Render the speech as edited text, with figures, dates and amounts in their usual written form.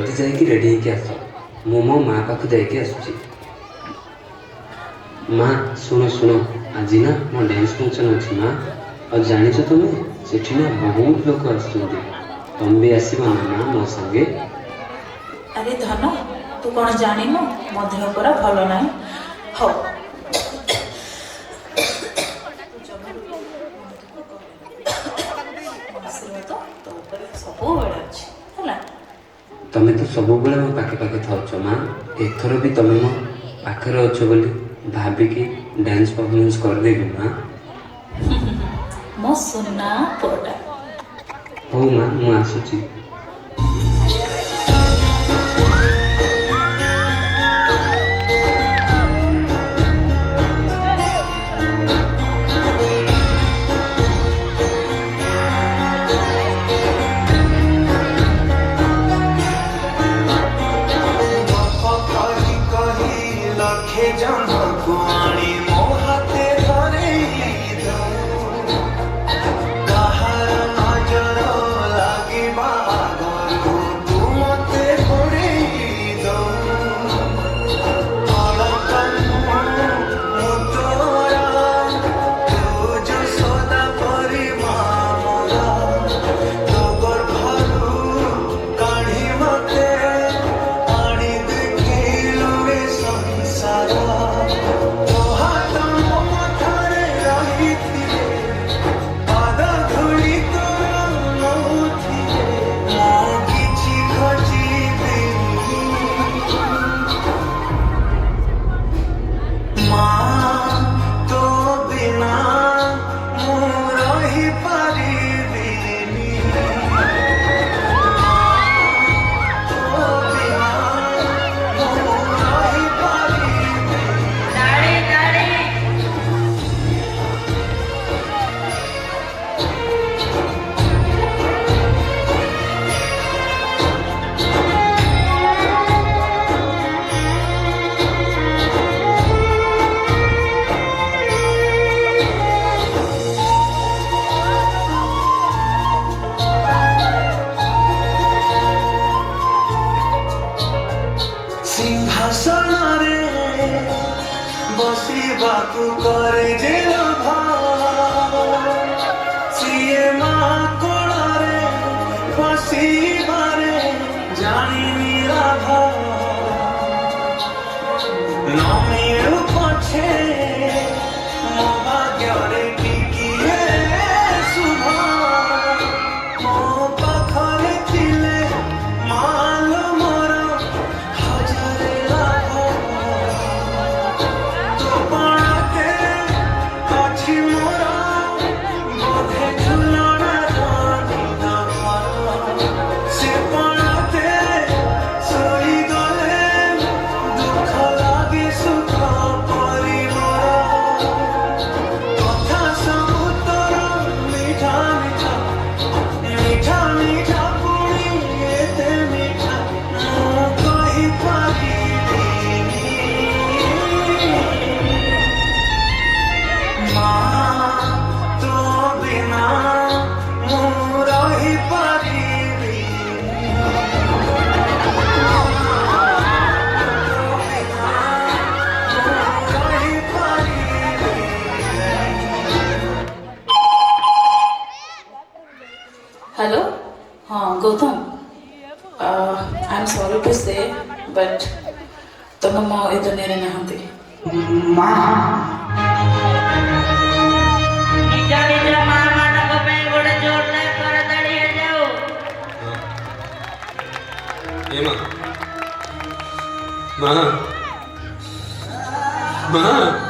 जल्दी जाइए रेडी होके आस मु मो माँ पाख जाइए आसुची। माँ शुण शुण आज ना मो डांस फंक्शन अच्छी माँ और जानी तुम्हें सेठी ना बहुत लोग आसुच्चंदी तुम भी आसब ना माँ मो संगे। अरे धन तू कौन जानी मो देह पूरा भल ना हो तुम्हें तो सब बेले मो पाखे पाखे थाउच माँ एथर भी तुम मो पाखे अच्छ बोली भाविकी डांस परफॉर्मेंस करदेवी माँ। मो सुना पुरटा हो माँ मु आसुची। बसिबाकु करे जे लोभा सिए माँ कोड़ारे बसिबारे जानी निराभा नमिलु पछे मो भाग्यरे टिकिए शुभ मो पाखरे थिले मालो मोर हजारे लाभ हेलो हाँ Gautam I am sorry to say but तुम मो ए दुनिया नहांती माँ निजा निजा माँ मानक पे गोड़े जोड़ने कर दड़िए जाओ ए माँ माँ माँ